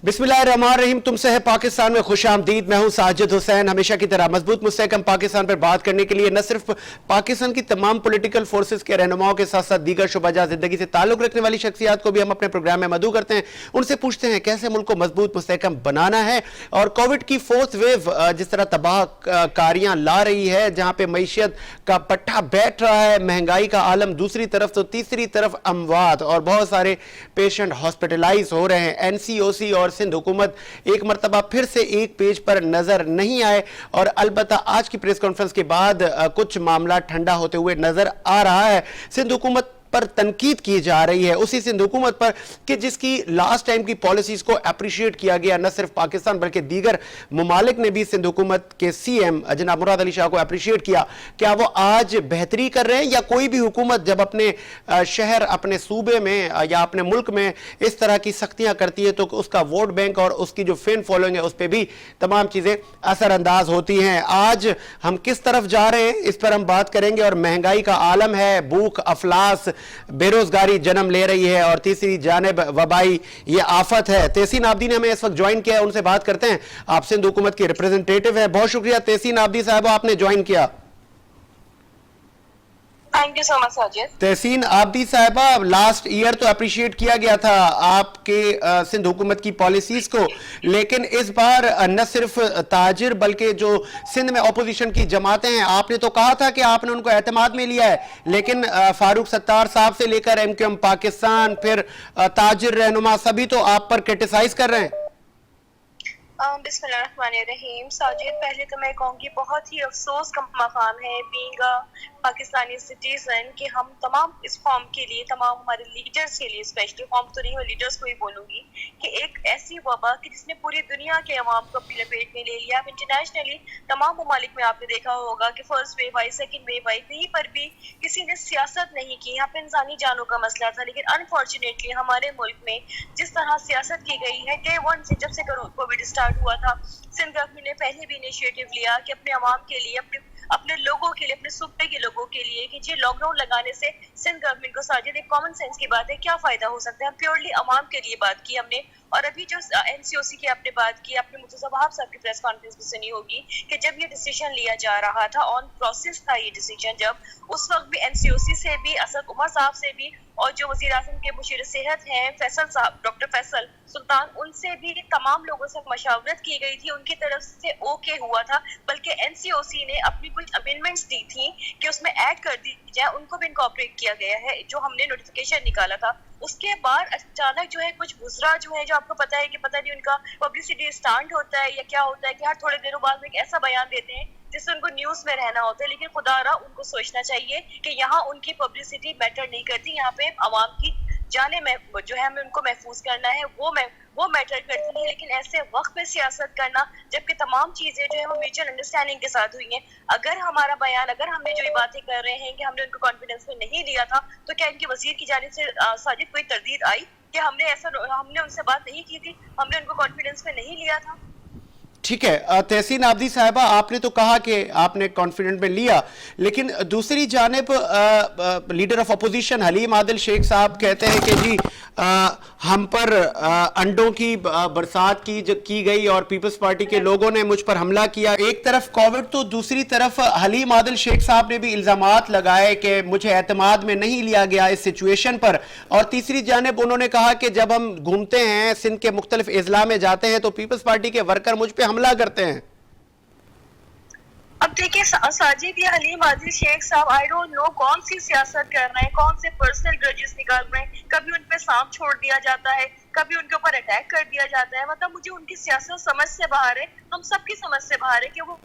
बिस्मिल्लाहिर्रहमानिर्रहीम। तुमसे है पाकिस्तान में खुश आमदीद। मैं हूं साजिद हुसैन। हमेशा की तरह मजबूत मुस्तहकम पाकिस्तान पर बात करने के लिए न सिर्फ पाकिस्तान की तमाम पॉलिटिकल फोर्सेस के रहनुमाओं के साथ साथ दीगर शुबजा जिंदगी से ताल्लुक रखने वाली शख्सियात को भी हम अपने प्रोग्राम में मदऊ करते हैं। उनसे पूछते हैं कैसे मुल्क को मजबूत मुस्तहकम बनाना है। और कोविड की फोर्थ वेव जिस तरह तबाह कारियां ला रही है, जहां पे मईशत का पट्टा बैठ रहा है, महंगाई का आलम दूसरी तरफ, तो तीसरी तरफ अमवात और बहुत सारे पेशेंट हॉस्पिटलाइज हो रहे हैं। एनसीओसी और सिंध हुकूमत एक मरतबा फिर से एक पेज पर नजर नहीं आए। और अलबत्ता आज की प्रेस कॉन्फ्रेंस के बाद कुछ मामला ठंडा होते हुए नजर आ रहा है। सिंध हुकूमत पर तनकीद की जा रही है, उसी सिंध हुकूमत पर कि जिसकी लास्ट टाइम की पॉलिसीज को अप्रिशिएट किया गया। न सिर्फ पाकिस्तान बल्कि दीगर ममालिक ने भी सिंध हुकूमत के सीएम जनाब मुराद अली शाह को अप्रिशिएट किया। क्या वो आज बेहतरी कर रहे हैं, या कोई भी हुकूमत जब अपने शहर, अपने सूबे में या अपने मुल्क में इस तरह की सख्तियां करती है तो उसका वोट बैंक और उसकी जो फैन फॉलोइंग है उस पर भी तमाम चीजें असरअंदाज होती हैं। आज हम किस तरफ जा रहे हैं इस पर हम बात करेंगे। और महंगाई का आलम है, भूख, अफलास, बेरोजगारी जन्म ले रही है, और तीसरी जानिब वबाई ये आफत है। तहसीन आबदी ने हमें इस वक्त ज्वाइन किया है, उनसे बात करते हैं। आप सिंध हुकूमत की रिप्रेजेंटेटिव है। बहुत शुक्रिया तहसीन आबदी साहब, आपने ज्वाइन किया। Thank you so much Sajid. Tahseen Abdi साहबा, लास्ट ईयर तो अप्रिशिएट किया गया था आपके सिंध हुकूमत की पॉलिसीज को, लेकिन इस बार न सिर्फ ताजिर बल्कि जो सिंध में अपोजिशन की जमातें हैं, आपने तो कहा था कि आपने उनको एतमाद में लिया है, लेकिन फारूक सत्तार साहब से लेकर एमक्यूएम पाकिस्तान, फिर ताजिर रहनुमा, सभी तो आप पर क्रिटिसाइज कर रहे हैं। बिस्मिल्लाहिर्रहमानिर्रहीम। साजिद, पहले तो मैं कहूँगी बहुत ही अफसोस का मकाम है बीइंग पाकिस्तानी सिटीजन कि हम तमाम इस कौम के लिए, तमाम हमारे लीडर्स के लिए, स्पेशली कौम तो नहीं हो, लीडर्स को ही बोलूंगी कि एक ऐसी वबा कि जिसने पूरी दुनिया के अवाम को अपनी लपेट में ले लिया। अब इंटरनेशनली तमाम ममालिक में आपने देखा होगा कि फर्स्ट वेव आई, सेकेंड वेव आई, कहीं पर भी किसी ने सियासत नहीं की। यहाँ पे इंसानी जानों का मसला था, लेकिन अनफॉर्चुनेटली हमारे मुल्क में जिस तरह सियासत की गई है, डे वन से जब से कोविड स्टार्ट हुआ था, सिंध गवर्नमेंट ने पहले भी इनिशिएटिव लिया कि अपने अवाम के लिए, अपने लोगों के लिए, अपने सूबे के लोगों के लिए कि जी लॉकडाउन लगाने से सिंध गवर्नमेंट को, साजिद एक कॉमन सेंस की बात है, क्या फायदा हो सकता है। प्योरली अवाम के लिए बात की हमने। और अभी जो एनसीओसी की आपने बात की, आपने मुर्तजा वहाब साहब की प्रेस कॉन्फ्रेंस भी सुनी होगी कि जब ये डिसीजन लिया जा रहा था, ऑन प्रोसेस था ये डिसीजन, जब उस वक्त भी एनसीओसी से भी, असद उमर साहब से भी, और जो वज़ीर आज़म के मुशीर सेहत हैं फैसल साहब, डॉक्टर फैसल सुल्तान, उनसे भी तमाम लोगों से मशावरत की गई थी, उनकी तरफ से ओके हुआ था। बल्कि एनसीओसी ने अपनी कुछ अमेंडमेंट्स दी थी कि उसमें ऐड कर दी जाए, उनको भी इनकॉर्पोरेट किया गया है, जो हमने नोटिफिकेशन निकाला था। उसके बाद अचानक जो है कुछ गुजरा जो है, जो आपको पता है कि पता नहीं उनका पब्लिसिटी स्टंट होता है या क्या होता है कि हर थोड़े देरों बाद में एक ऐसा बयान देते हैं जिससे उनको न्यूज में रहना होता है। लेकिन खुदारा उनको सोचना चाहिए कि यहाँ उनकी पब्लिसिटी मैटर नहीं करती, यहाँ पे अवाम की जाने में जो है हमें उनको महफूज करना है, वो मैटर करती है। लेकिन ऐसे वक्त पे सियासत करना, जबकि तमाम चीजें जो है वो म्यूचुअल अंडरस्टैंडिंग के साथ हुई हैं। अगर हमारा बयान, अगर हमने जो ये बातें कर रहे हैं कि हमने उनको कॉन्फिडेंस में नहीं लिया था, तो क्या इनके वजीर की जानिब से साजिद कोई तरदीद आई कि हमने उनसे बात नहीं की थी, हमने उनको कॉन्फिडेंस में नहीं लिया था? ठीक है तहसीन आबदी साहबा, आपने तो कहा कि आपने कॉन्फिडेंट में लिया, लेकिन दूसरी जानिब leader of opposition Haleem Adil Sheikh साहब कहते हैं कि जी हम पर अंडों की बरसात की गई और पीपल्स पार्टी के लोगों ने मुझ पर हमला किया। एक तरफ कोविड तो दूसरी तरफ हलीम आदिल शेख साहब ने भी इल्जामात लगाए कि मुझे एतमाद में नहीं लिया गया इस सिचुएशन पर। और तीसरी जानिब उन्होंने कहा कि जब हम घूमते हैं, सिंध के मुख्तलिफ अजला में जाते हैं, तो पीपल्स पार्टी के वर्कर मुझ पर हमला करते हैं। अब देखिए साजिद, ये हलीम आदिल शेख साहब आई डोंट नो कौन सी सियासत कर रहे हैं, कौन से पर्सनल ग्रजेस निकाल रहे हैं। कभी उन पे सांप छोड़ दिया जाता है, कभी उनके ऊपर अटैक कर दिया जाता है। मतलब मुझे उनकी सियासत समझ से बाहर है, हम सबकी समझ से बाहर है कि वो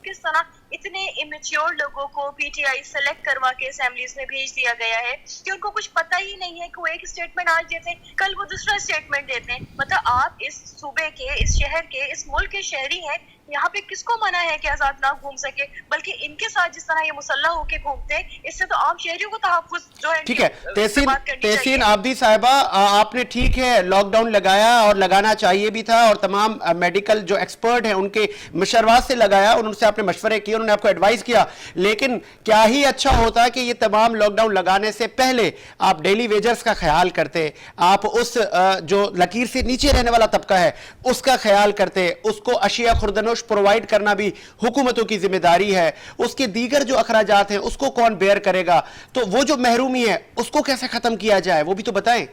किस तरह इतने इमेच्योर लोगों को पीटीआई सेलेक्ट करवा के असेंबलीज में भेज दिया गया है कि उनको कुछ पता ही नहीं है कि वो एक स्टेटमेंट आज देते हैं, कल वो दूसरा स्टेटमेंट देते हैं। मतलब आप इस सूबे के, इस शहर के, इस मुल्क के शहरी हैं, यहाँ पे किसको मना है कि आजाद ना घूम सके, बल्कि इनके साथ जिस तरह ये मुसल्लह होके घूमते हैं, इससे तो आम शहरियों को तहफ्फुज़ जो है। ठीक है तहसीन आबदी साहिबा, आपने ठीक है लॉकडाउन लगाया और लगाना चाहिए भी था, और तमाम मेडिकल जो एक्सपर्ट हैं उनके मशवरात से लगाया, उनसे आपने मशवरे किए, उन्होंने आपको एडवाइस किया, लेकिन क्या ही अच्छा होता कि ये तमाम लॉकडाउन लगाने से पहले आप डेली वेजर्स का ख्याल करते, आप उस जो लकीर से नीचे रहने वाला तबका है उसका ख्याल करते, उसको अशिया खुर्दनोश प्रोवाइड करना भी हुकूमतों की जिम्मेदारी है, उसके दीगर जो अखराजात हैं उसको कौन बेयर करेगा, तो वो जो महरूमी है उसको कैसे खत्म किया जाए वो भी तो बताएं।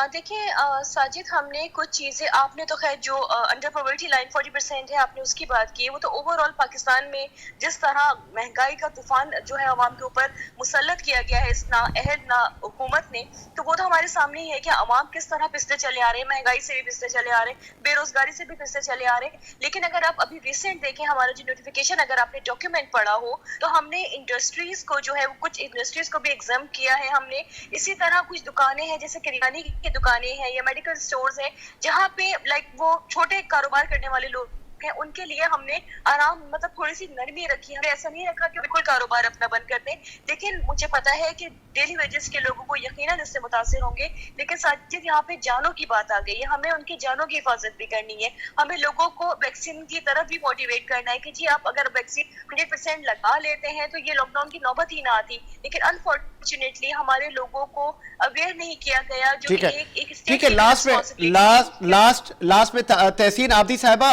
देखिए साजिद, हमने कुछ चीजें, आपने तो खैर जो अंडर पॉवर्टी लाइन 40% है आपने उसकी बात की, वो तो ओवरऑल पाकिस्तान में जिस तरह महंगाई का तूफान जो है अवाम के ऊपर मुसल्लत किया गया है इस नाअहल ना हुकूमत ने, तो वो तो हमारे सामने ही है कि अवाम किस तरह पिसते चले आ रहे हैं, महंगाई से भी पिसते चले आ रहे हैं, बेरोजगारी से भी पिसते चले आ रहे हैं। लेकिन अगर आप अभी रिसेंट देखें हमारा जो नोटिफिकेशन, अगर आपने डॉक्यूमेंट पढ़ा हो, तो हमने इंडस्ट्रीज को जो है कुछ इंडस्ट्रीज को भी एग्जाम किया है हमने। इसी तरह कुछ दुकानें हैं जैसे किराने की दुकानें हैं या मेडिकल स्टोर्स हैं, जहाँ पे लाइक वो छोटे कारोबार करने वाले लोग हैं, उनके लिए हमने आराम मतलब थोड़ी सी नरमी रखी है। हमने ऐसा नहीं रखा कि बिल्कुल कारोबार अपना बंद कर दें, लेकिन मुझे पता है कि डेली वेजेस के लोगों को यकीनन इससे मुतासिर होंगे। लेकिन साथ यहाँ पे जानों की बात आ गई है, हमें उनकी जानों की हिफाजत भी करनी है। हमें लोगों को वैक्सीन की तरफ भी मोटिवेट करना है कि जी आप अगर वैक्सीन 100% लगा लेते हैं तो ये लॉकडाउन की नौबत ही ना आती। लेकिन अनफॉर्चुनेटली हमारे लोगों को अवेयर नहीं किया गया, जो ठीक है, एक ठीक है। लास्ट में तहसीन आबदी साहिबा,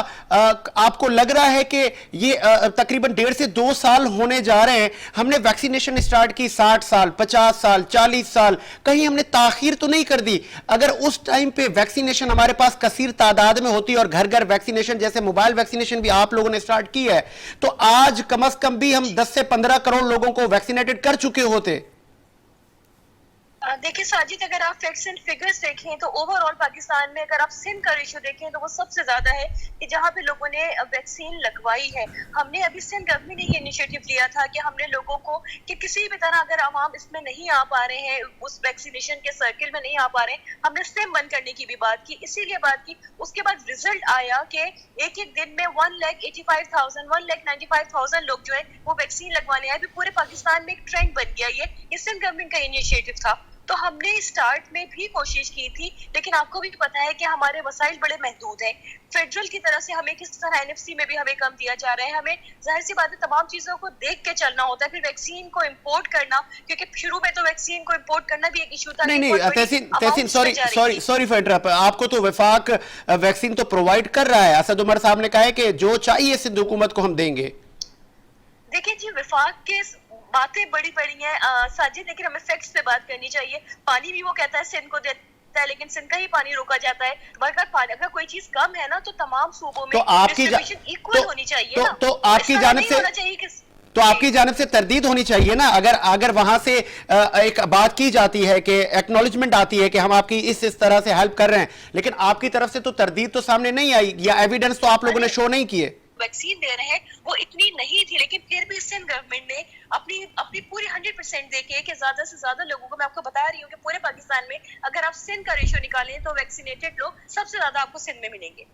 आपको लग रहा है कि ये तकरीबन 1.5 से 2 साल होने जा रहे हैं, हमने वैक्सीनेशन स्टार्ट की 60 साल 50 साल 40 साल, कहीं हमने ताखीर तो नहीं कर दी? अगर उस टाइम पे वैक्सीनेशन हमारे पास कसीर तादाद में होती और घर घर वैक्सीनेशन जैसे मोबाइल वैक्सीनेशन भी आप लोगों ने स्टार्ट की है, तो आज कम से कम भी हम 10 से 15 करोड़ लोगों को वैक्सीनेटेड कर चुके होते। देखिए साजिद, अगर आप फैक्ट्स एंड फिगर्स देखें तो ओवरऑल पाकिस्तान में अगर आप सिंध का रेशियो देखें तो वो सबसे ज्यादा है कि जहाँ पे लोगों ने वैक्सीन लगवाई है। हमने अभी सिंध गवर्नमेंट ने ये इनिशिएटिव लिया था कि हमने लोगों को कि किसी भी तरह अगर आवाम इसमें नहीं आ पा रहे हैं, उस वैक्सीनेशन के सर्किल में नहीं आ पा रहे हैं, हमने सिम बंद करने की भी बात की, इसीलिए बात की। उसके बाद रिजल्ट आया कि एक एक दिन में 1,85,000 1,95,000 लोग जो है वो वैक्सीन लगवाने आए। पूरे पाकिस्तान में एक ट्रेंड बन गया। ये सिंध गवर्नमेंट का इनिशिएटिव था। तो हमने स्टार्ट में भी कोशिश की थी, लेकिन आपको भी पता है कि हमारे वसाइल बड़े महदूद हैं। फेडरल की तरफ से हमें किस तरह एनएफसी में भी हमें कम दिया जा रहा है। हमें जाहिर सी बात है तमाम चीजों को देख के चलना होता है। फिर वैक्सीन को इंपोर्ट करना, क्योंकि शुरू में तो वैक्सीन को इंपोर्ट करना भी एक इशू था। नहीं तहसीन सॉरी फॉर इंटरप्ट, आपको तो वफाक वैक्सीन तो प्रोवाइड कर रहा है। असद उमर साहब ने कहा है कि जो चाहिए सिंध हुकूमत को हम देंगे। देखिए जी, वफाक के बातें बड़ी बड़ी हैं साजिद, लेकिन हमें फैक्ट्स पे बात करनी चाहिए। पानी भी वो कहता है सिंध को देता है, लेकिन सिंध का ही पानी रोका जाता है। अगर कोई चीज कम है ना तो तमाम सूबों में डिस्ट्रीब्यूशन इक्वल होनी चाहिए ना। तो आपकी जानिब से तो आपकी जानिब से तरदीद होनी चाहिए ना। अगर वहां से एक बात की जाती है कि एक्नॉलेजमेंट आती है कि हम आपकी इस तरह से हेल्प कर रहे हैं, लेकिन आपकी तरफ से तो तरदीद तो सामने नहीं आई या एविडेंस तो आप लोगों ने शो नहीं किए। वैक्सीन दे रहे हैं वो इतनी नहीं थी, लेकिन फिर भी सिंध गवर्नमेंट ने अपनी पूरी 100% देके कि ज्यादा से ज्यादा लोगों को, मैं आपको बता रही हूँ कि पूरे पाकिस्तान में अगर आप सिंध का रेशियो निकालें तो वैक्सीनेटेड लोग सबसे ज्यादा आपको सिंध में मिलेंगे।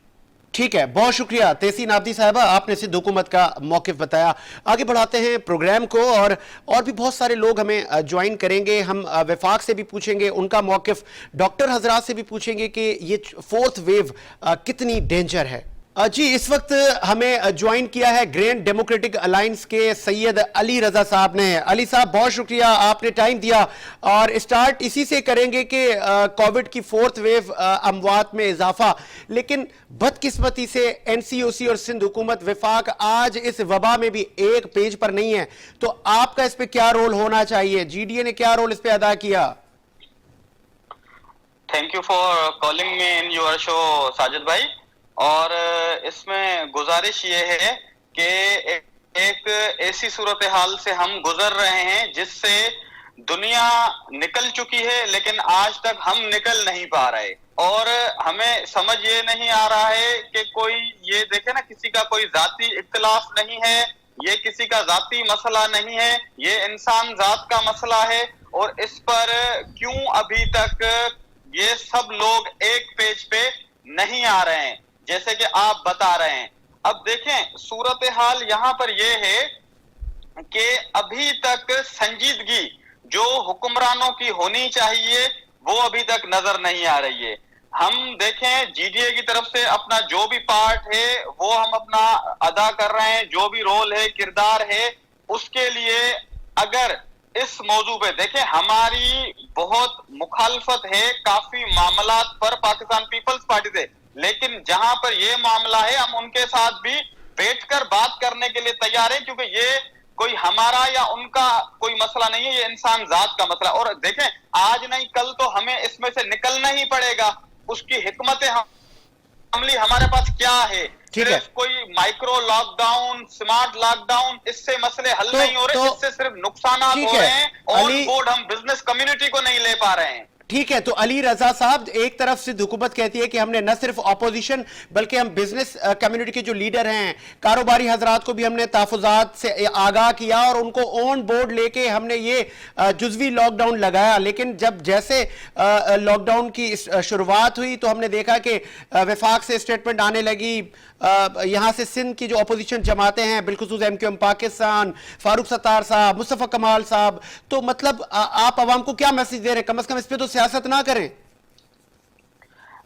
ठीक है, बहुत शुक्रिया तहसीन आबदी साहिबा, आपने सिंध हुकूमत का मौक़िफ़ बताया। आगे बढ़ाते हैं प्रोग्राम को, और भी बहुत सारे लोग हमें ज्वाइन करेंगे। हम वफाक से भी पूछेंगे उनका मौक़िफ़, डॉक्टर हजरात से भी पूछेंगे कि ये 4th वेव कितनी डेंजर है। जी, इस वक्त हमें ज्वाइन किया है ग्रैंड डेमोक्रेटिक अलायंस के सैयद अली रजा साहब ने। अली साहब, बहुत शुक्रिया, आपने टाइम दिया। और स्टार्ट इसी से करेंगे कि कोविड की 4th वेव, अमवात में इजाफा, लेकिन बदकिस्मती से एनसीओसी और सिंध हुकूमत वफाक आज इस वबा में भी एक पेज पर नहीं है। तो आपका इस पे क्या रोल होना चाहिए? जीडीए ने क्या रोल इस पे अदा किया? Thank you for calling me in your show Sajid भाई। और इसमें गुजारिश ये है कि एक ऐसी सूरत हाल से हम गुजर रहे हैं जिससे दुनिया निकल चुकी है, लेकिन आज तक हम निकल नहीं पा रहे। और हमें समझ ये नहीं आ रहा है कि कोई ये देखे ना, किसी का कोई जाती इख्तिलाफ नहीं है, ये किसी का जाती मसला नहीं है, ये इंसान जात का मसला है। और इस पर क्यों अभी तक ये सब लोग एक पेज पे नहीं आ रहे हैं जैसे कि आप बता रहे हैं? अब देखें, सूरत हाल यहाँ पर यह है कि अभी तक संजीदगी जो हुक्मरानों की होनी चाहिए वो अभी तक नजर नहीं आ रही है। हम देखें जीडीए की तरफ से अपना जो भी पार्ट है वो हम अपना अदा कर रहे हैं, जो भी रोल है, किरदार है, उसके लिए अगर इस मौजू पे देखें हमारी बहुत मुखालफत है काफी मामलात पर पाकिस्तान पीपल्स पार्टी से, लेकिन जहां पर ये मामला है हम उनके साथ भी बैठकर बात करने के लिए तैयार हैं, क्योंकि ये कोई हमारा या उनका कोई मसला नहीं है, ये इंसान जात का मसला। और देखें आज नहीं कल तो हमें इसमें से निकलना ही पड़ेगा। उसकी हिकमत अमली हमारे पास क्या है? सिर्फ कोई माइक्रो लॉकडाउन, स्मार्ट लॉकडाउन, इससे मसले हल नहीं हो रहे, इससे सिर्फ नुकसान हो रहे हैं। ऑन बोर्ड हम बिजनेस कम्युनिटी को नहीं ले पा रहे हैं। ठीक है, तो अली रजा साहब, एक तरफ से हुकूमत कहती है कि हमने न सिर्फ ऑपोजिशन बल्कि हम बिजनेस कम्युनिटी के जो लीडर हैं, कारोबारी हजरात को भी हमने तहफुजात से आगाह किया और उनको ऑन बोर्ड लेके हमने ये जुजवी लॉकडाउन लगाया। लेकिन जब जैसे लॉकडाउन की शुरुआत हुई तो हमने देखा कि वफाक से स्टेटमेंट आने लगी, यहाँ से सिंध की जो अपोजिशन जमाते हैं, बिलखुसूस MQM पाकिस्तान, फारूक सत्तार साहब, मुस्तफ़ा कमाल साहब, तो मतलब आप अवाम को क्या मैसेज दे रहे हैं? कम से कम इस पे तो सियासत ना करें।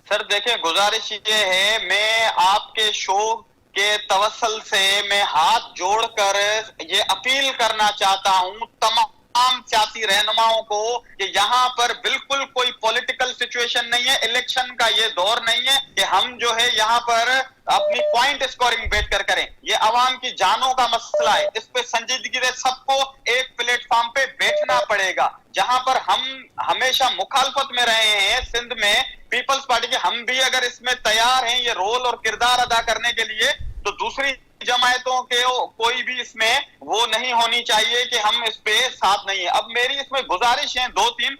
सर देखें, गुजारिश ये है, मैं आपके शो के तवसल से मैं हाथ जोड़कर ये अपील करना चाहता हूं तमाम सियासी रहनुमाओं को कि यहाँ पर बिल्कुल कोई पॉलिटिकल सिचुएशन नहीं है, इलेक्शन का ये दौर नहीं है कि हम जो है यहाँ पर अपनी पॉइंट स्कोरिंग बैठकर करें। ये आवाम की जानों का मसला है, इस पे संजीदगी से सबको एक प्लेटफॉर्म पे बैठना पड़ेगा। जहां पर हम हमेशा मुखालफत में रहे हैं सिंध में पीपल्स पार्टी के, हम भी अगर इसमें तैयार हैं ये रोल और किरदार अदा करने के लिए, तो दूसरी जमायतों के कोई भी इसमें वो नहीं होनी चाहिए कि हम इस पे साथ नहीं है। अब मेरी इसमें गुजारिश है 2-3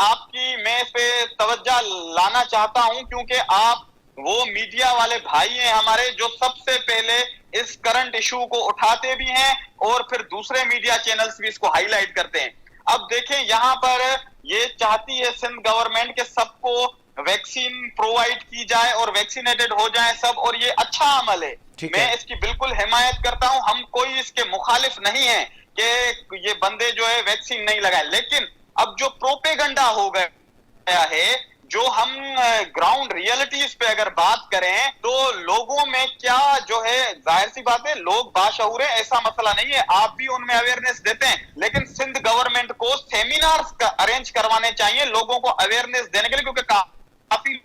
आपकी, मैं इस पे तवज्जो लाना चाहता हूं, क्योंकि आप वो मीडिया वाले भाई हैं हमारे जो सबसे पहले इस करंट इशू को उठाते भी हैं और फिर दूसरे मीडिया चैनल्स भी इसको हाईलाइट करते हैं। अब देखें यहाँ पर ये चाहती है सिंध गवर्नमेंट के सबको वैक्सीन प्रोवाइड की जाए और वैक्सीनेटेड हो जाए सब, और ये अच्छा अमल है, मैं इसकी बिल्कुल हिमायत करता हूं। हम कोई इसके मुखालिफ नहीं है कि ये बंदे जो है वैक्सीन नहीं लगाए, लेकिन अब जो प्रोपेगंडा हो गया है, जो हम ग्राउंड रियलिटीज पे अगर बात करें तो लोगों में क्या जो है, जाहिर सी बात है लोग बाशऊर है, ऐसा मसला नहीं है, आप भी उनमें अवेयरनेस देते हैं, लेकिन सिंध गवर्नमेंट को सेमिनार्स अरेंज करवाने चाहिए लोगों को अवेयरनेस देने के लिए, क्योंकि काफी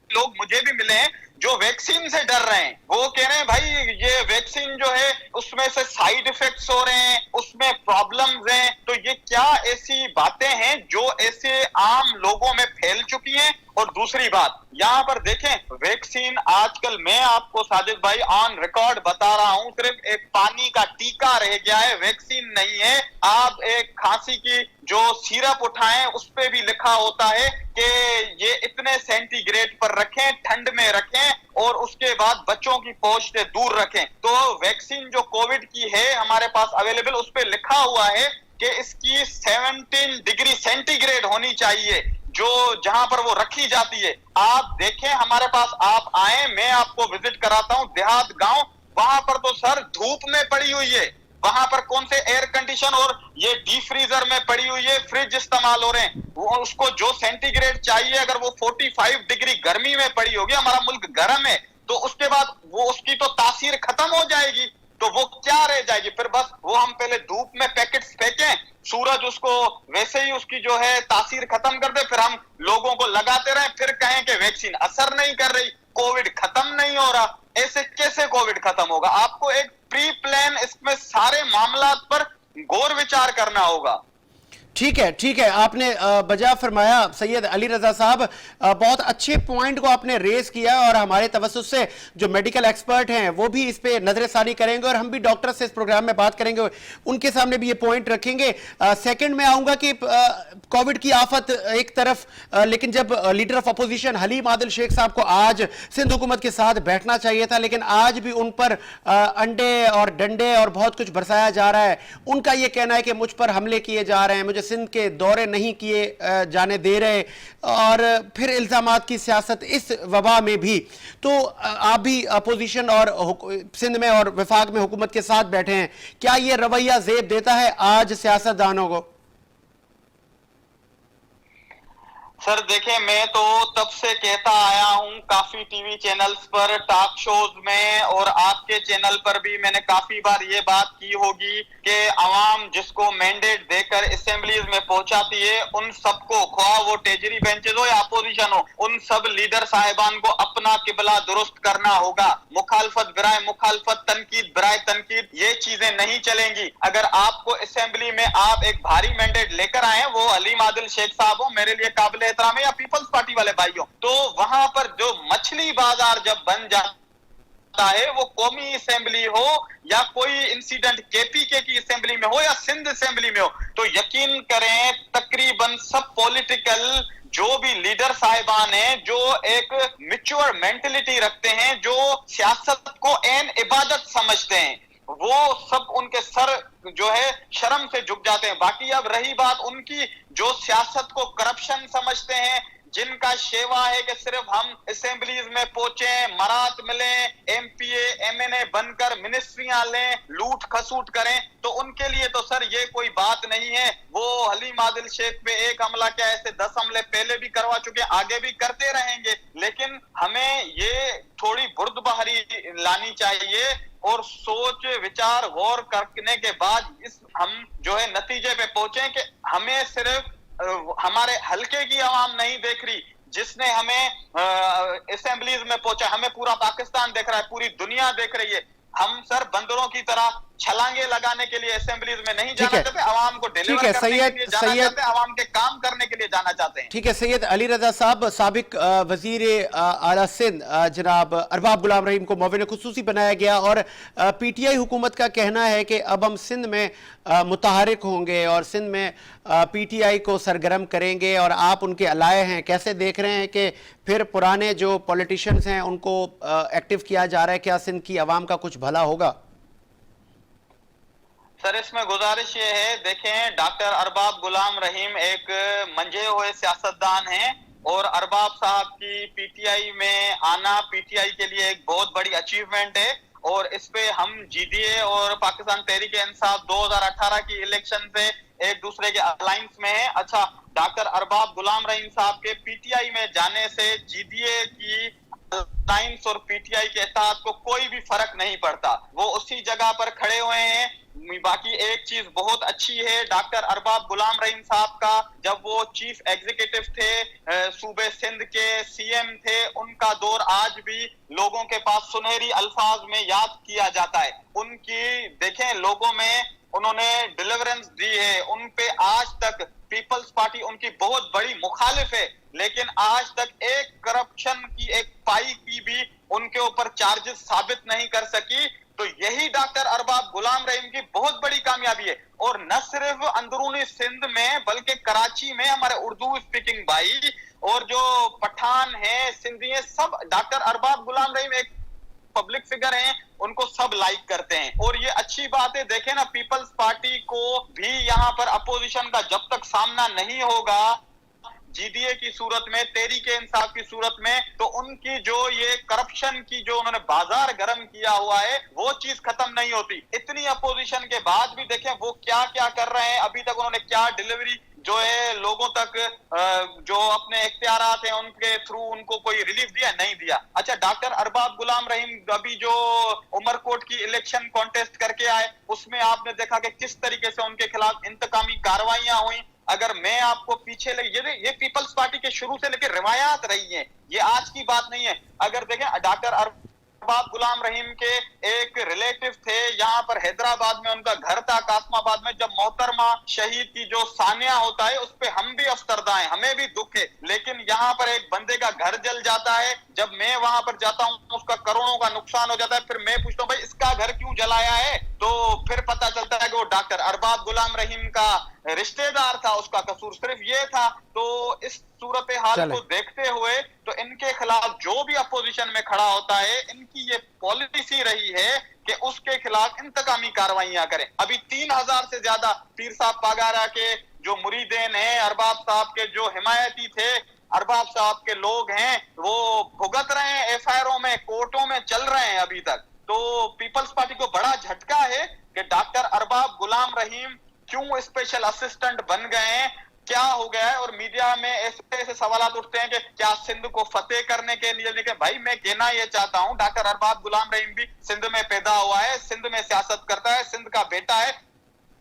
लोग मुझे भी मिले हैं जो वैक्सीन से डर रहे हैं। वो कह रहे हैं भाई ये वैक्सीन जो है उसमें से साइड इफेक्ट्स हो रहे हैं, उसमें प्रॉब्लम्स हैं, तो ये क्या ऐसी बातें हैं जो ऐसे आम लोगों में फैल चुकी हैं। और दूसरी बात यहां पर देखें, वैक्सीन आजकल मैं आपको साजिद भाई ऑन रिकॉर्ड बता रहा हूं, सिर्फ एक पानी का टीका रह गया है, वैक्सीन नहीं है। आप एक खांसी की जो सिरप उठाएं उस पे भी लिखा होता है कि ये इतने सेंटीग्रेड पर रखें, ठंड में रखें और उसके बाद बच्चों की पहुंच से दूर रखें। तो वैक्सीन जो कोविड की है हमारे पास अवेलेबल, उस पे लिखा हुआ है कि इसकी 17 डिग्री सेंटीग्रेड होनी चाहिए जो जहां पर वो रखी जाती है। आप देखें हमारे पास, आप आए, मैं आपको विजिट कराता हूं देहात गांव, वहां पर तो सर धूप में पड़ी हुई है, वहां पर कौन से एयर कंडीशन और ये डीप फ्रीजर में पड़ी हुई है, फ्रिज इस्तेमाल हो रहे हैं। वो उसको जो सेंटीग्रेड चाहिए, अगर वो 45 डिग्री गर्मी में पड़ी होगी, हमारा मुल्क गर्म है, तो उसके बाद वो उसकी तो तासीर खत्म हो जाएगी, तो वो क्या रह जाएगी फिर? बस वो हम पहले धूप में पैकेट्स फेंकें, सूरज उसको वैसे ही उसकी जो है तासीर खत्म कर दे, फिर हम लोगों को लगाते रहें, फिर कहें कि वैक्सीन असर नहीं कर रही, कोविड खत्म नहीं हो रहा। ऐसे कैसे कोविड खत्म होगा? आपको एक प्री प्लान इसमें सारे मामलात पर गौर विचार करना होगा। ठीक है, आपने बजा फरमाया सैयद अली रजा साहब, बहुत अच्छे पॉइंट को आपने रेस किया और हमारे तवस्सुस से जो मेडिकल एक्सपर्ट हैं वो भी इस पे नजरसानी करेंगे और हम भी डॉक्टर से इस प्रोग्राम में बात करेंगे, उनके सामने भी ये पॉइंट रखेंगे। सेकंड में आऊंगा कि कोविड की आफत एक तरफ, लेकिन जब leader of opposition Haleem Adil Sheikh साहब को आज सिंध हुकूमत के साथ बैठना चाहिए था, लेकिन आज भी उन पर अंडे और डंडे और बहुत कुछ बरसाया जा रहा है। उनका यह कहना है कि मुझ पर हमले किए जा रहे हैं, मुझे सिंध के दौरे नहीं किए जाने दे रहे, और फिर इल्जामात की सियासत इस वबा में भी। तो आप भी अपोजिशन और सिंध में और वफाक में हुकूमत के साथ बैठे हैं, क्या यह रवैया जेब देता है आज सियासतदानों को? सर देखें, मैं तो तब से कहता आया हूं, काफी टीवी चैनल्स पर, टॉक शोज में और आपके चैनल पर भी मैंने काफी बार ये बात की होगी कि अवाम जिसको मैंडेट देकर असेंबलीज में पहुंचाती है, उन सबको, ख्वाह वो टेजरी बेंचेस हो या अपोजिशन हो, उन सब लीडर साहिबान को अपना किबला दुरुस्त करना होगा। मुखालफत बिराए मुखालफत, तनकीद बिराए तनकीद, ये चीजें नहीं चलेंगी। अगर आपको असेंबली में आप एक भारी मैंडेट लेकर आए, वो हलीम आदिल शेख साहब हो, मेरे लिए काबिल एहतराम है, या पीपल्स पार्टी वाले भाइयों, तो वहां पर जो मछली बाजार जब बन जाता है, वो कौमी असेंबली हो या कोई इंसिडेंट केपीके की असेंबली में हो या सिंध असेंबली में हो, तो यकीन करें तकरीबन सब पॉलिटिकल जो भी लीडर साहिबान हैं, जो एक मैच्योर मेंटेलिटी रखते हैं, जो सियासत को एन इबादत समझते हैं, वो सब उनके सर जो है शर्म से झुक जाते हैं। बाकी अब रही बात उनकी जो सियासत को करप्शन समझते हैं, जिनका शेवा है कि सिर्फ हम असेंबलीज में पहुंचे, मरात मिलें, एमपीए एमएनए बनकर मिनिस्ट्रियां लें, लूट खसूट करें, तो उनके लिए तो सर ये कोई बात नहीं है। वो हलीम आदिल शेख पे एक हमला क्या, ऐसे 10 हमले पहले भी करवा चुके, आगे भी करते रहेंगे। लेकिन हमें ये थोड़ी बुर्दबारी लानी चाहिए और सोच विचार गौर करने के बाद इस हम जो है नतीजे पे पहुंचे कि हमें सिर्फ हमारे हल्के की आवाम नहीं देख रही, जिसने हमें असेंबलीज में पहुंचा, हमें पूरा पाकिस्तान देख रहा है, पूरी दुनिया देख रही है। हम सर बंदरों की तरह छलांगे लगाने के लिए असेंबलीज में नहीं जाना चाहते, आवाम को डिलीवर करने के लिए जाना चाहते हैं, आवाम के काम करने के लिए जाना चाहते हैं। ठीक है, सैयद अली रजा साहब, साबिक वजीर आला सिंध जनाब अरबाब गुलाम रहीम को मुआविन खुसूसी बनाया गया और पीटीआई हुकूमत का कहना है कि अब हम सिंध में मुतहरिक होंगे और सिंध में पीटीआई को सरगर्म करेंगे और आप उनके अलाए हैं। कैसे देख रहे हैं कि फिर पुराने जो पॉलिटिशियंस हैं उनको एक्टिव किया जा रहा है? क्या सिंध की आवाम का कुछ भला होगा? सर इसमें गुजारिश ये है, देखें डॉक्टर अरबाब गुलाम रहीम एक मंझे हुए सियासतदान हैं और अरबाब साहब की पीटीआई में आना पीटीआई के लिए एक बहुत बड़ी अचीवमेंट है और इस पे हम जीडीए और पाकिस्तान तहरीक इंसाफ 2018 की इलेक्शन से एक दूसरे के अलायंस में है। अच्छा, डॉक्टर अरबाब गुलाम रहीम साहब के पीटीआई में जाने से जीडीए की अलायंस और पीटीआई के इत्तेहाद को कोई भी फर्क नहीं पड़ता, वो उसी जगह पर खड़े हुए हैं। बाकी एक चीज बहुत अच्छी है, डॉक्टर अरबाब गुलाम रहीम साहब का जब वो चीफ एग्जीक्यूटिव थे, सूबे सिंध के सीएम थे, उनका दौर आज भी लोगों के पास सुनहरी अल्फाज में याद किया जाता है। उनकी देखें लोगों में उन्होंने डिलीवरेंस दी है, उन पे आज तक पीपल्स पार्टी उनकी बहुत बड़ी मुखालिफ है, लेकिन आज तक एक करप्शन की एक पाई की भी उनके ऊपर चार्जेस साबित नहीं कर सकी। तो यही डॉक्टर अरबाब गुलाम रहीम की बहुत बड़ी कामयाबी है और न सिर्फ अंदरूनी सिंध में बल्कि कराची में हमारे उर्दू स्पीकिंग भाई और जो पठान हैं, सिंधी हैं, सब डॉक्टर अरबाब गुलाम रहीम एक पब्लिक फिगर हैं, उनको सब लाइक करते हैं और ये अच्छी बात है। देखें ना, पीपल्स पार्टी को भी यहाँ पर अपोजिशन का जब तक सामना नहीं होगा जीडीए की सूरत में, तहरीक इंसाफ की सूरत में, तो उनकी जो ये करप्शन की जो उन्होंने बाजार गर्म किया हुआ है वो चीज खत्म नहीं होती। इतनी अपोजिशन के बाद भी देखें वो क्या क्या कर रहे हैं, अभी तक उन्होंने क्या डिलीवरी जो है लोगों तक जो अपने इख्तियारात हैं उनके थ्रू उनको कोई रिलीफ दिया, नहीं दिया। अच्छा, डॉक्टर अरबाब गुलाम रहीम अभी जो उमरकोट की इलेक्शन कॉन्टेस्ट करके आए, उसमें आपने देखा कि किस तरीके से उनके खिलाफ इंतकामी कार्रवाइयां हुई। अगर मैं आपको पीछे ये पीपल्स पार्टी के शुरू से लेकर रिवायात रही है, ये आज की बात नहीं है। अगर देखें डॉक्टर अरबाब गुलाम रहीम के एक रिलेटिव थे, यहाँ पर हैदराबाद में उनका घर था, कासमाबाद में, जब मोहतरमा शहीद की जो सानिया होता है उस पे हम भी अफसरदा हैं, हमें भी दुख है, लेकिन यहाँ पर एक बंदे का घर जल जाता है, जब मैं वहां पर जाता हूँ उसका करोड़ों का नुकसान हो जाता है, फिर मैं पूछता हूँ भाई इसका घर क्यों जलाया है, तो फिर पता चलता है कि वो डॉक्टर अरबाब गुलाम रहीम का रिश्तेदार था, उसका कसूर सिर्फ ये था। तो इस सूरत हाल को देखते हुए तो इनके खिलाफ जो भी अपोजिशन में खड़ा होता है, इनकी ये पॉलिसी रही है कि उसके खिलाफ इंतकामी कार्रवाइयां करें। अभी 3000 से ज्यादा पीर साहब पागारा के जो मुरीदेन हैं, अरबाब साहब के जो हिमायती थे, अरबाब साहब के लोग हैं, वो भुगत रहे हैं, एफआईआरों में, कोर्टों में चल रहे हैं अभी तक। तो पीपल्स पार्टी को बड़ा झटका है कि डॉक्टर अरबाब गुलाम रहीम क्यों स्पेशल असिस्टेंट बन गए हैं। क्या हो गया है। और मीडिया में ऐसे ऐसे सवाल उठते हैं कि क्या सिंध को फतेह करने के लिए, लेकिन भाई मैं कहना ये चाहता हूं, डॉक्टर अरबाज गुलाम रहीम भी सिंध में पैदा हुआ है, सिंध में सियासत करता है, सिंध का बेटा है।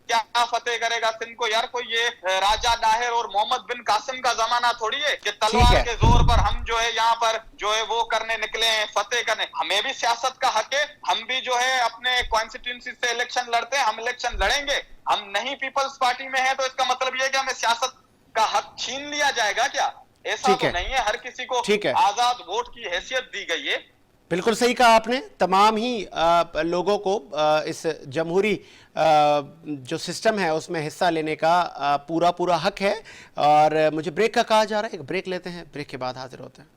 क्या फतेह करेगा सिंध को यार? कोई ये राजा दाहिर और मोहम्मद बिन कासिम का जमाना थोड़ी है कि तलवार के जोर पर हम जो है यहाँ पर जो है वो करने निकले हैं, फतेह करने। हमें भी सियासत का हक है, हम भी जो है अपने कॉन्स्टिट्यूंसी से इलेक्शन लड़ते हैं, हम इलेक्शन लड़ेंगे। हम नहीं पीपल्स पार्टी में है तो इसका मतलब ये है कि हमें सियासत का हक छीन लिया जाएगा क्या? ऐसा तो नहीं है, हर किसी को आजाद वोट की हैसियत दी गई है। बिल्कुल सही कहा आपने। तमाम ही लोगों को इस जमहूरी जो सिस्टम है उसमें हिस्सा लेने का पूरा हक है। और मुझे ब्रेक का कहा जा रहा है, एक ब्रेक लेते हैं, ब्रेक के बाद हाजिर होते हैं।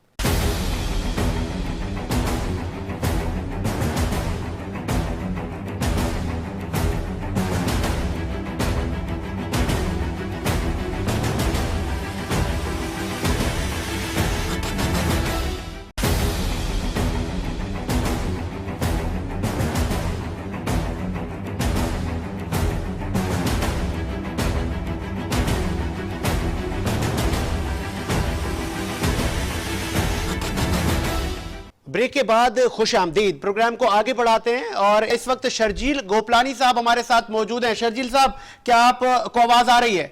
ब्रेक के बाद खुश आमदीद। प्रोग्राम को आगे बढ़ाते हैं और इस वक्त शर्जील गोपलानी साहब हमारे साथ मौजूद हैं। शर्जील साहब, क्या आपको आवाज आ रही है?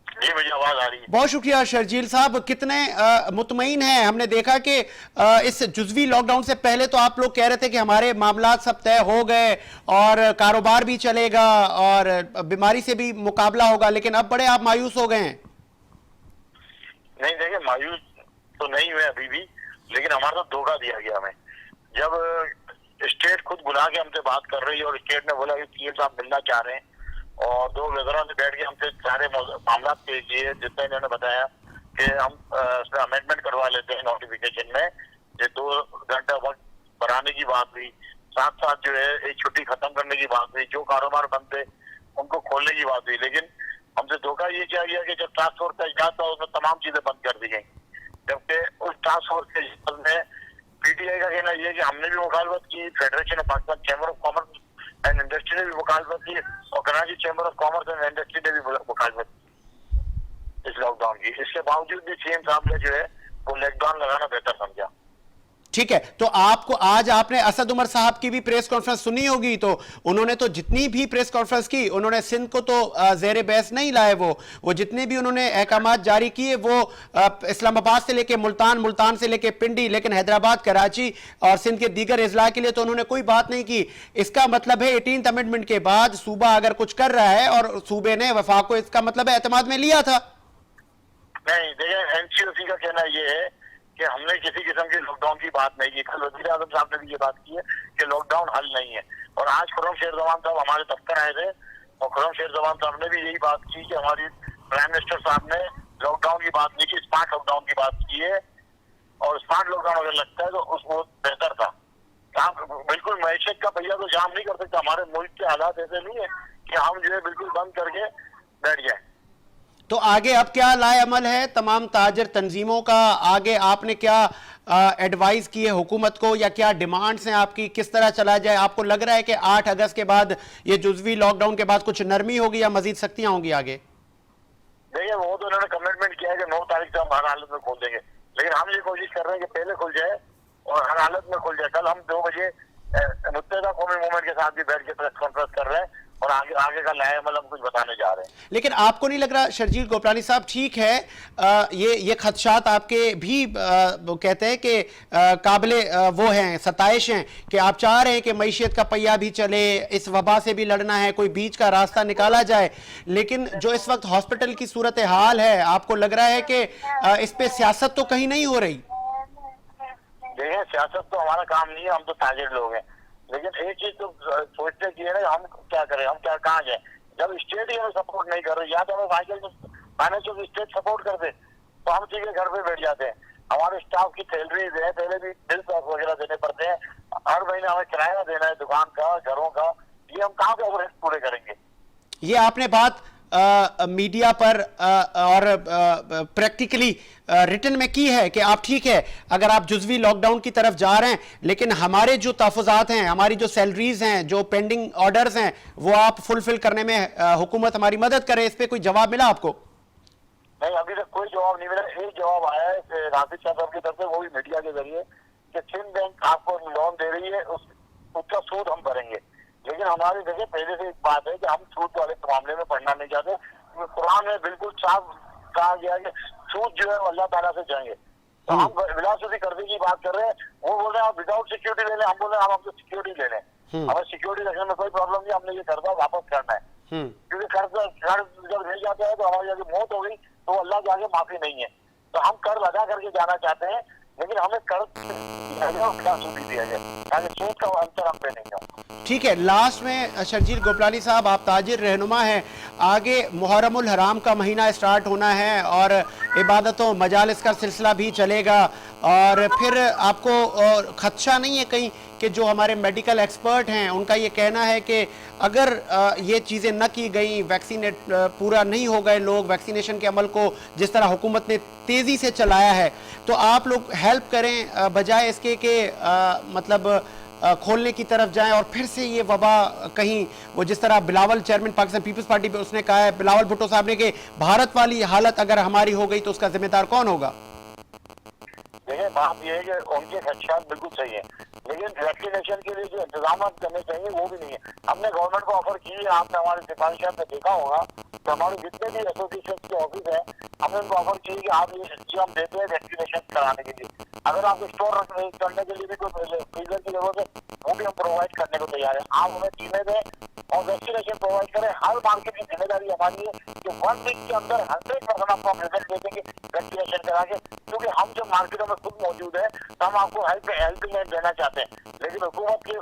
जी मुझे आवाज आ रही है। बहुत शुक्रिया शर्जील साहब। कितने मुतमईन हैं? हमने देखा कि इस जुज़वी लॉकडाउन से पहले तो आप लोग कह रहे थे कि हमारे मामला सब तय हो गए और कारोबार भी चलेगा और बीमारी से भी मुकाबला होगा, लेकिन अब बड़े आप मायूस हो गए हैं। नहीं देखिए, मायूस तो नहीं हुए अभी भी, लेकिन हमारा तो धोखा दिया गया हमें। जब स्टेट खुद बुला के हमसे बात कर रही है और स्टेट ने बोला कि सीएम साहब मिलना चाह रहे हैं और 2 वज़रा ने बैठ के हमसे सारे मामला पेश किए, जिसमें इन्होंने बताया कि हम उसमें अमेंडमेंट करवा लेते हैं नोटिफिकेशन में। ये 2 घंटा वक्त बढ़ाने की बात हुई, साथ साथ जो है एक छुट्टी खत्म करने की बात हुई, जो कारोबार बंद थे उनको खोलने की बात हुई। लेकिन हमसे धोखा ये किया गया कि जब टास्क फोर्स का इजलास था उसमें तमाम चीजें बंद कर दी गई, जबकि उस टास्क फोर्स के इजलास में पीटीआई का कहना यह है कि हमने भी मुखालफत की, federation of Pakistan chamber of commerce and industry ने भी मुखालफत की और Karachi chamber of commerce and industry ने भी मुखालफत की इस लॉकडाउन की। इसके बावजूद भी सीएम साहब ने जो है वो लॉकडाउन लगाना बेहतर समझा। ठीक है, तो आपको आज आपने असद उमर साहब की भी प्रेस कॉन्फ्रेंस सुनी होगी, तो उन्होंने तो जितनी भी प्रेस कॉन्फ्रेंस की, उन्होंने सिंध को तो ज़ेरे बहस नहीं लाए। वो जितने भी उन्होंने अहकामात जारी किए वो इस्लामाबाद से लेके मुल्तान, मुल्तान से लेके पिंडी, लेकिन हैदराबाद, कराची और सिंध के दीगर अजला के लिए तो उन्होंने कोई बात नहीं की। इसका मतलब है 18th अमेंडमेंट के बाद सूबा अगर कुछ कर रहा है और सूबे ने वफाक को इसका मतलब है एतमाद में लिया था। नहीं देखिए, एनसीओसी का कहना यह है कि हमने किसी किस्म की लॉकडाउन की बात नहीं की। कल वज़ीर आज़म साहब ने भी ये बात की है कि लॉकडाउन हल नहीं है। और आज खुर्रम शेर जमान साहब हमारे दफ्तर आए थे और खुर्रम शेर जमान साहब ने भी यही बात की कि हमारी प्राइम मिनिस्टर साहब ने लॉकडाउन की बात नहीं की, स्मार्ट लॉकडाउन की बात की है। और स्मार्ट लॉकडाउन अगर लगता है तो उसको बेहतर था। बिल्कुल मैशत का पहिया तो जाम नहीं कर सकता। हमारे मुल्क के हालात ऐसे नहीं है कि हम जो है बिल्कुल बंद करके बैठ जाए। तो आगे अब क्या लाए अमल है तमाम ताजर तंजीमों का? आगे आपने क्या एडवाइस की है हुकूमत को, या क्या डिमांड्स हैं आपकी, किस तरह चला जाए? आपको लग रहा है कि 8 अगस्त के बाद ये जुज़वी लॉकडाउन के बाद कुछ नरमी होगी या मजीद सख्तियां होंगी आगे? देखिए, वो तो उन्होंने कमिटमेंट किया है कि 9 तारीख से हम हर हालत में खोल देंगे, लेकिन हम ये कोशिश कर रहे हैं कि पहले खुल जाए और हर हालत में खुल जाए। कल हम 2 बजे मुत्तहिदा कौमी मूवमेंट के साथ भी बैठ के प्रेस कॉन्फ्रेंस कर रहे हैं और आगे का नया अमल हम कुछ बताने जा रहे हैं। लेकिन आपको नहीं लग रहा शर्जील गोपलानी साहब, ठीक है ये खदशात आपके भी वो कहते हैं कि काबिले वो हैं, सताइश हैं कि आप चाह रहे हैं कि मईशत का पहिया भी चले, इस वबा से भी लड़ना है, कोई बीच का रास्ता निकाला जाए, लेकिन जो इस वक्त हॉस्पिटल की सूरत हाल है, आपको लग रहा है कि इस पे सियासत तो कहीं नहीं हो रही? देखिए, सियासत तो हमारा काम नहीं है, हम तो ताजिर लोग हैं। लेकिन एक चीज तो सोचते कि है ना, हम क्या करें, हम क्या कहाँ जाए। जब स्टेट ही हमें सपोर्ट नहीं कर रही, या तो हमें फाइनेंशियल स्टेट सपोर्ट कर दे तो हम ठीक है घर पे बैठ जाते हैं। हमारे स्टाफ की सैलरीज है, पहले भी बिल वगैरह देने पड़ते हैं, हर महीने हमें किराया देना है दुकान का, घरों का, ये हम कहाँ पे ओवरहेड पूरे करेंगे? ये आपने बात मीडिया पर और प्रैक्टिकली रिटन में की है कि आप ठीक है अगर आप जुज़वी लॉकडाउन की तरफ जा रहे हैं, लेकिन हमारे जो तहफ़्फ़ुज़ात हैं, हमारी जो सैलरीज हैं, जो पेंडिंग ऑर्डर्स हैं, वो आप फुलफिल करने में हुकूमत हमारी मदद करे। इस पर कोई जवाब मिला आपको? नहीं, अभी तक कोई जवाब नहीं मिला। एक जवाब आया है राशिद शाह साहब की तरफ से, वो भी मीडिया के जरिए, कि सिंध बैंक आपको लोन दे रही है, उसका सूद हम भरेंगे। लेकिन हमारी देखिए पहले से एक बात है कि हम सूद वाले मामले में पढ़ना नहीं चाहते। कुरान में बिल्कुल साफ कहा गया है कि सूद जो है अल्लाह ताला से जाएंगे। तो हम विलासुदी कर्जे की बात कर रहे हैं, वो बोल रहे हैं आप विदाउट सिक्योरिटी ले लें, हम बोल रहे हैं हम आपको सिक्योरिटी ले लें। हमें सिक्योरिटी रखने में कोई प्रॉब्लम नहीं, हमने ये कर्जा वापस करना है। क्योंकि कर्ज जब नहीं जाता है तो हमारी यदि मौत हो गई तो अल्लाह के आगे माफी नहीं है। तो हम कर्ज अदा करके जाना चाहते हैं, लेकिन हमें कर्ज दिया जाए ताकि सूद का अंतर हम पे नहीं हो। ठीक है, लास्ट में शर्जील गोपलानी साहब, आप ताजिर रहनुमा हैं, आगे मुहर्रमुल हराम का महीना स्टार्ट होना है और इबादतों मजालिस का सिलसिला भी चलेगा, और फिर आपको खदशा नहीं है कहीं कि जो हमारे मेडिकल एक्सपर्ट हैं उनका ये कहना है कि अगर ये चीज़ें न की गई, वैक्सीनेट पूरा नहीं हो गए लोग, वैक्सीनेशन के अमल को जिस तरह हुकूमत ने तेज़ी से चलाया है, तो आप लोग हेल्प करें बजाय इसके कि मतलब खोलने की तरफ जाएं और फिर से ये वबा कहीं, वो जिस तरह Bilawal chairman Pakistan Peoples Party पे उसने कहा है, बिलावल भुट्टो साहब ने, कि भारत वाली हालत अगर हमारी हो गई तो उसका जिम्मेदार कौन होगा? देखिए बात यह है कि उनके खदशात बिल्कुल सही है, लेकिन वैक्सीनेशन के लिए जो इंतजाम करने चाहिए वो भी नहीं है। हमने गवर्नमेंट को ऑफर की है, आपने हमारी सिफारिशात में देखा होगा तो हमारे जितने भी एसोसिएशन के ऑफिस है, हमने उनको ऑफर की है कि आप ये जो हम देते हैं वैक्सीनेशन कराने के लिए, अगर आपको स्टोर करने के लिए भी कोई फ्रीजर की जरूरत है वो भी हम प्रोवाइड करने को तैयार है। आप हमें टीमें दें और वैक्सीनेशन प्रोवाइड करें। हर मार्केट की जिम्मेदारी हमारी है कि 1 वीक के अंदर 100% आपको हम रिजल्ट दे देंगे वैक्सीनेशन करा के, क्योंकि हम जब मार्केटों में खुद मौजूद है तो हम आपको हेल्पिंग हैंड देना चाहते हैं। लेकिन हुकूमत के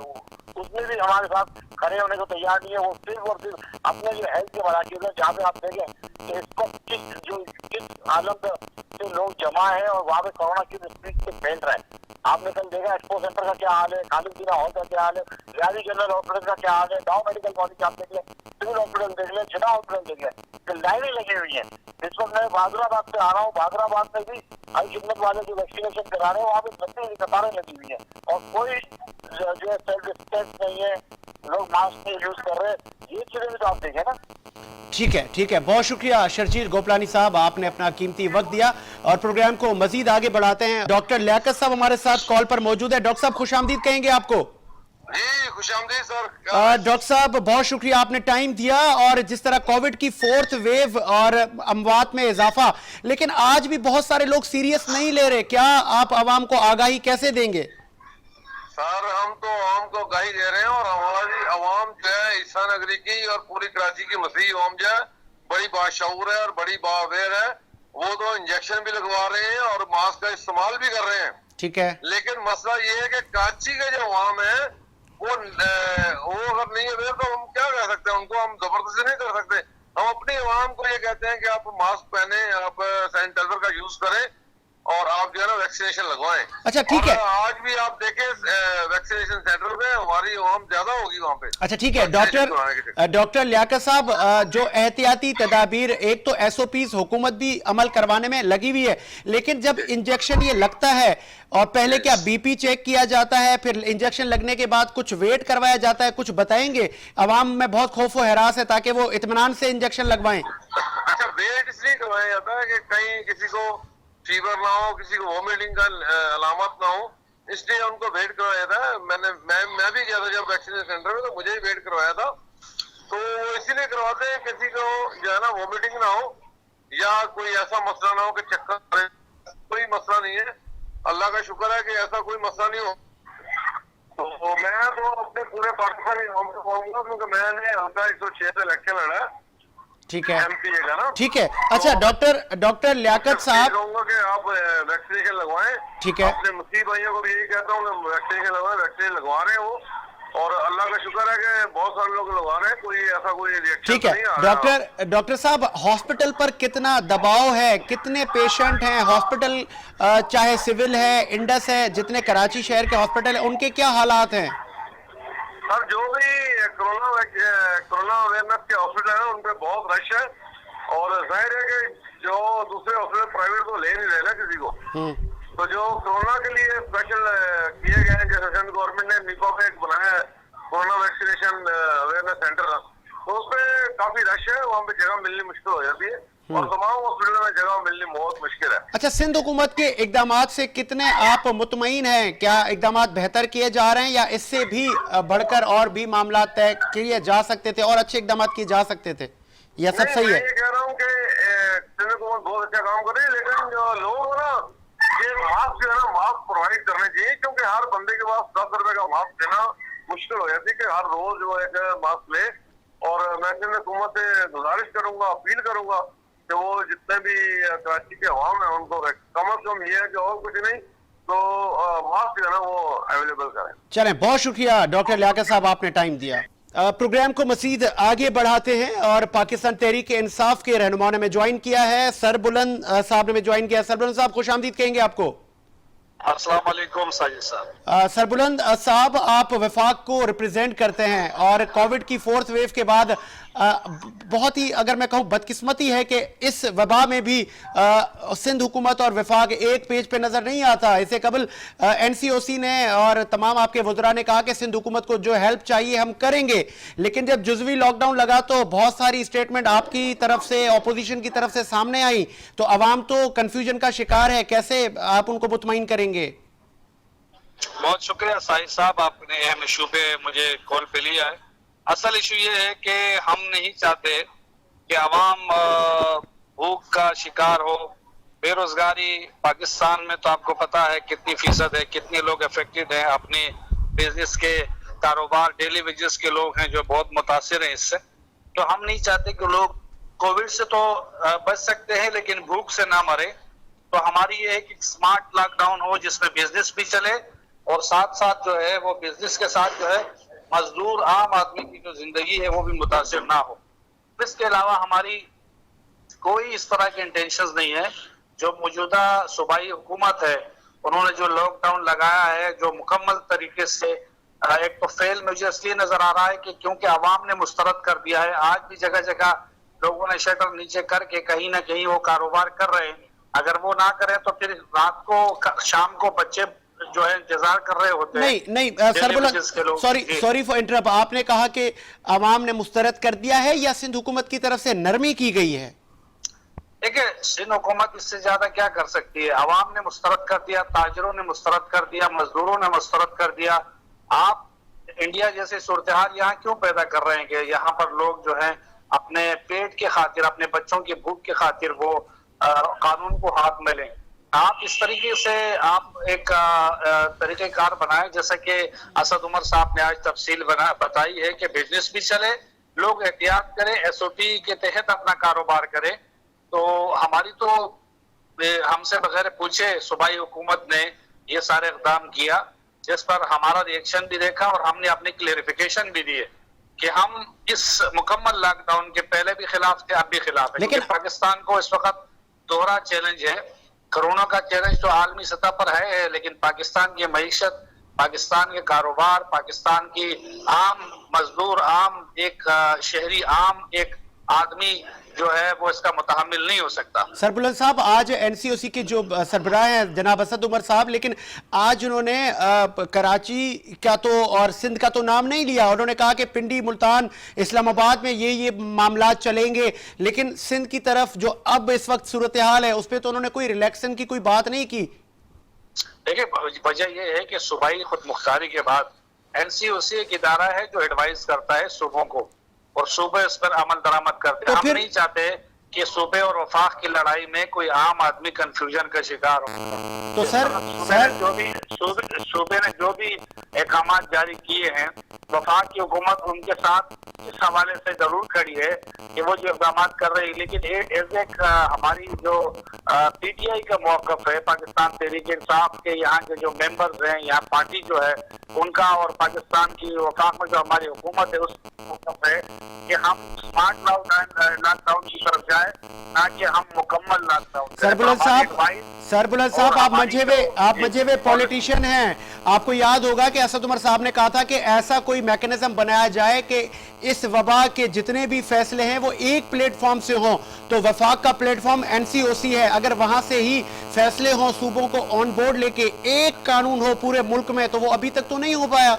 उसमें भी हमारे साथ खड़े होने को तैयार नहीं है। वो सिर्फ और सिर्फ अपने जो हेल्थ के मराकज़ है, जहाँ पे आप देखें कि इसको किस आलम से लोग जमा है और वहाँ पे कोरोना किस स्पीड से फैल रहा है। आपने कल देखा एक्सपो सेंटर का क्या हाल है, खालिद जीना हॉल का क्या हाल है, रियादी जनरल हॉस्पिटल का क्या हाल है, गाँव मेडिकल कॉलेज आप देख लें, सिविल हॉस्पिटल देख लें, जिला हॉस्पिटल देख लें, तो लाइनें लगी हुई हैं। इस वक्त मैं बहादुराबाद से आ रहा हूँ, बहादुराबाद में भी आई खिदमत वाले जो वैक्सीनेशन करा रहे हैं वहाँ पे लंबी कतारें लगी हुई है और कोई जो है सेल्फ डिस्टेंस नहीं है, लोग मास्क नहीं यूज कर रहे हैं। ये चीजें भी तो आप देखें ना। ठीक है, ठीक है, बहुत शुक्रिया शर्जील गोपलानी साहब, आपने अपना कीमती वक्त दिया और प्रोग्राम को मजीद आगे बढ़ाते हैं। डॉक्टर लियाकत साहब हमारे साथ कॉल पर मौजूद है। डॉक्टर साहब खुशामदीद कहेंगे आपको। जी खुशामदीद सर। डॉक्टर साहब बहुत शुक्रिया, आपने टाइम दिया। और जिस तरह कोविड की 4th वेव और अमवात में इजाफा, लेकिन आज भी बहुत सारे लोग सीरियस नहीं ले रहे, क्या आप आवाम को आगाही कैसे देंगे? सर हम तो आवाम को आगाही दे रहे हैं और हमारी आवाम जो है ईसा नगरी की और पूरी कराची की मसीह आवाम जो है बड़ी बाशऊर है और बड़ी बाअवेयर है। वो तो इंजेक्शन भी लगवा रहे हैं और मास्क का इस्तेमाल भी कर रहे हैं। ठीक है, लेकिन मसला ये है कि कराची के जो आवाम है वो अगर नहीं अवेयर तो हम क्या कर सकते हैं, उनको हम जबरदस्ती नहीं कर सकते। हम अपनी आवाम को ये कहते हैं कि आप मास्क पहने, आप सैनिटाइजर का यूज करें और आप जो है ना वैक्सीनेशन लगवाएं। अच्छा ठीक है, आज भी आप देखें वैक्सीनेशन सेंटर पे हमारी आवाम ज्यादा होगी वहाँ पे। अच्छा ठीक है डॉक्टर लियाकत साहब, जो एहतियाती तदाबीर, एक तो SOPs हुकूमत भी अमल करवाने में लगी हुई है, लेकिन जब इंजेक्शन ये लगता है और पहले क्या BP चेक किया जाता है, फिर इंजेक्शन लगने के बाद कुछ वेट करवाया जाता है, कुछ बताएंगे? अवाम में बहुत खौफ व हरास है ताकि वो इत्मीनान से इंजेक्शन लगवाएं। अच्छा वेट इसलिए करवाया जाता है कि कहीं किसी को फीवर ना हो, किसी को वोमिटिंग का अलामत ना हो, इसलिए उनको वेट करवाया था। मैं भी गया था जब वैक्सीनेशन सेंटर में, तो मुझे ही वेट करवाया था। तो इसीलिए करवाते हैं किसी को जो है ना वोमिटिंग ना हो या कोई ऐसा मसला ना हो कि चक्कर, कोई मसला नहीं है। अल्लाह का शुक्र है कि ऐसा कोई मसला नहीं हो। तो मैं तो अपने पूरे पाकिस्तान कहूँगा क्योंकि मैंने अपना 106 से इलेक्शन लड़ा। ठीक है, MP का ना। ठीक है। अच्छा डॉक्टर लियाकत साहब, कहूँगा कि आप वैक्सीनेशन लगवाएं। ठीक है, अपने मुस्लिम भाइयों को भी यही कहता हूँ कि वैक्सीनेशन लगवाएं। वैक्सीनेशन लगवा रहे हैं वो, और अल्लाह का शुक्र है कि बहुत सारे लोग लगवा रहे हैं, कोई ऐसा कोई रिएक्शन ठीक नहीं आ है। रहा। डॉक्टर साहब, हॉस्पिटल पर कितना दबाव है, कितने पेशेंट हैं हॉस्पिटल, चाहे सिविल है, इंडस है, जितने कराची शहर के हॉस्पिटल है, उनके क्या हालात हैं? सर जो भी कोरोना अवेयरनेस के हॉस्पिटल है उन पे बहुत रश है, और जाहिर है कि जो दूसरे हॉस्पिटल प्राइवेट को ले नहीं रहे ना किसी को, तो जो कोरोना के लिए स्पेशल किए गए हैं, जैसे सेंट्रल गवर्नमेंट ने निको में एक बनाया है कोरोना वैक्सीनेशन अवेयरनेस सेंटर, तो उसमें काफी रश है, वहाँ पे जगह मिलनी मुश्किल हो जाती है। और तमाम हॉस्पिटल में जगह मिलनी बहुत मुश्किल है। अच्छा, सिंध हुकूमत के इकदामात से कितने आप मुतमईन हैं? क्या इकदामात बेहतर किए जा रहे हैं या इससे भी बढ़कर और भी मामला तय किए जा सकते थे और अच्छे इकदामात किए जा सकते थे, या सब सही है? मैं ये कह रहा हूँ कि सिंध हुकूमत बहुत अच्छा काम कर रही है, लेकिन जो लोग ना ये मास्क जो है ना मास्क प्रोवाइड करने चाहिए, क्योंकि हर बंदे के पास 10 रुपए का मास्क देना मुश्किल हो जाती है कि हर रोज वो एक मास्क ले। और मैं सिंध हुकूमत से गुजारिश करूंगा, अपील करूंगा कि वो जितने भी कराची के अवाम है उनको कम अज कम ये है कि और कुछ नहीं तो मास्क जो है ना वो अवेलेबल करें। चलें, बहुत शुक्रिया डॉक्टर लियाकत साहब, आपने टाइम दिया। प्रोग्राम को मजीद आगे बढ़ाते हैं और पाकिस्तान तहरीक इंसाफ के रहनुमाओं ने में ज्वाइन किया है। सरबुलंद साहब ने में ज्वाइन किया। सरबुलंद साहब, खुश आमदीद कहेंगे आपको। अस्सलाम वालेकुम साजिद साहब। सरबुलंद साहब, आप वफाक को रिप्रेजेंट करते हैं और कोविड की 4th वेव के बाद बहुत ही, अगर मैं कहूं, बदकिस्मती है कि इस वबा में भी सिंध हुकूमत और वफाक एक पेज पे नजर नहीं आता। इससे कबल NCOC ने और तमाम आपके वज़रा ने कहा कि सिंध हुकूमत को जो हेल्प चाहिए हम करेंगे, लेकिन जब जुज़वी लॉकडाउन लगा तो बहुत सारी स्टेटमेंट आपकी तरफ से, ऑपोजिशन की तरफ से सामने आई, तो अवाम तो कंफ्यूजन का शिकार है। कैसे आप उनको मुतमईन करेंगे? बहुत शुक्रिया साहिद साहब, आपने अहम इशू पे मुझे कॉल पे लिया है। असल इशू ये है कि हम नहीं चाहते कि आवाम भूख का शिकार हो। बेरोजगारी पाकिस्तान में तो आपको पता है कितनी फीसद है, कितने लोग अफेक्टेड हैं, अपने बिजनेस के कारोबार, डेली वेजेस के लोग हैं जो बहुत मुतासिर हैं इससे। तो हम नहीं चाहते कि लोग कोविड से तो बच सकते हैं लेकिन भूख से ना मरे। तो हमारी ये है कि स्मार्ट लॉकडाउन हो जिसमें बिजनेस भी चले और साथ साथ जो है वो बिजनेस के साथ जो है मजदूर आम आदमी की जो जिंदगी है वो भी मुतासिर ना हो। इसके अलावा हमारी कोई इस तरह के इंटेंशंस नहीं है। जो मौजूदा सूबाई हुकूमत है उन्होंने जो लॉकडाउन लगाया है जो मुकम्मल तरीके से एक तो फेल मुझे इसलिए नजर आ रहा है कि क्योंकि आवाम ने मुस्तरद कर दिया है। आज भी जगह जगह लोगों ने शटर नीचे करके कहीं ना कहीं वो कारोबार कर रहे हैं। अगर वो ना करें तो फिर रात को शाम को बच्चे जो है इंतजार कर रहे होते हैं। नहीं सरबुलंद, सॉरी फॉर इंटरप्ट, आपने कहा कि आवाम ने मुस्तरद कर दिया है या सिंध हुकूमत की तरफ से नरमी की गई है? देखिए, सिंध हुकूमत इससे ज्यादा क्या कर सकती है। आवाम ने मुस्तरद कर दिया, ताजरों ने मुस्तरद कर दिया, मजदूरों ने मुस्तरद कर दिया। आप इंडिया जैसे सूरत हाल यहाँ क्यों पैदा कर रहे हैं कि यहाँ पर लोग जो है अपने पेट के खातिर, अपने बच्चों की भूख के खातिर वो कानून को हाथ में लें। आप इस तरीके से आप एक तरीकेकार बनाए जैसा कि असद उमर साहब ने आज तफसील बताई है कि बिजनेस भी चले, लोग एहतियात करें, SOP के तहत अपना कारोबार करें। तो हमारी तो हमसे बगैर पूछे सूबाई हुकूमत ने ये सारे इक़दाम किया जिस पर हमारा रिएक्शन भी देखा और हमने अपनी क्लेरिफिकेशन भी दिए कि हम इस मुकम्मल लॉकडाउन के पहले भी खिलाफ थे, अब भी खिलाफ है। लेकिन पाकिस्तान को इस वक्त दोहरा चैलेंज है। कोरोना का चैलेंज तो आलमी सतह पर है लेकिन पाकिस्तान की मईशत, पाकिस्तान के कारोबार, पाकिस्तान की आम मजदूर, आम एक शहरी, आम एक आदमी जो है वो इसका मुतहम्मिल नहीं हो सकता। सरबुलंद साहब, आज NCOC के जो सरबराह हैं जनाब असद उमर साहब, लेकिन आज उन्होंने कराची का तो और सिंध का तो नाम नहीं लिया। उन्होंने कहा कि पिंडी, मुल्तान, इस्लामाबाद में ये मामला चलेंगे, लेकिन सिंध की तरफ जो अब इस वक्त सूरत हाल है उस पर तो उन्होंने कोई रिलैक्सन की कोई बात नहीं की। देखिए, वजह यह है कि सूबाई खुद मुख्तारी के बाद NCOC एक इदारा है जो एडवाइस करता है सूबों को और सूबे इस पर अमल दरामद करते हैं। हम नहीं चाहते कि सूबे और वफाक की लड़ाई में कोई आम आदमी कंफ्यूजन का शिकार हो। तो सर सूबे ने जो भी अहकाम जारी किए हैं, वफाक की हुकूमत उनके साथ इस हवाले से जरूर खड़ी है कि वो जो इक़दाम कर रही है। लेकिन एक हमारी जो PTI का मौक़िफ़ है, पाकिस्तान तहरीक इंसाफ के यहाँ के जो मेंबर्स हैं, यहाँ पार्टी जो है उनका, और पाकिस्तान की वफाक में जो हमारी हुकूमत है उस मौक़िफ़ है कि हम स्मार्ट लॉकडाउन की तरफ जाए, ना कि हम मुकम्मल लॉकडाउन। सरबुलंद साहब, आप मजे हुए पॉलिटिशियन हैं। आपको याद होगा कि असद उमर साहब ने कहा था कि ऐसा कोई मैकेनिज्म बनाया जाए कि इस वबा के जितने भी फैसले हैं वो एक प्लेटफॉर्म से हों। तो वफाक का प्लेटफॉर्म NCOC है, अगर वहां से ही फैसले हों, सूबों को ऑन बोर्ड लेके एक कानून हो पूरे मुल्क में, तो वो अभी तक तो नहीं हो पाया।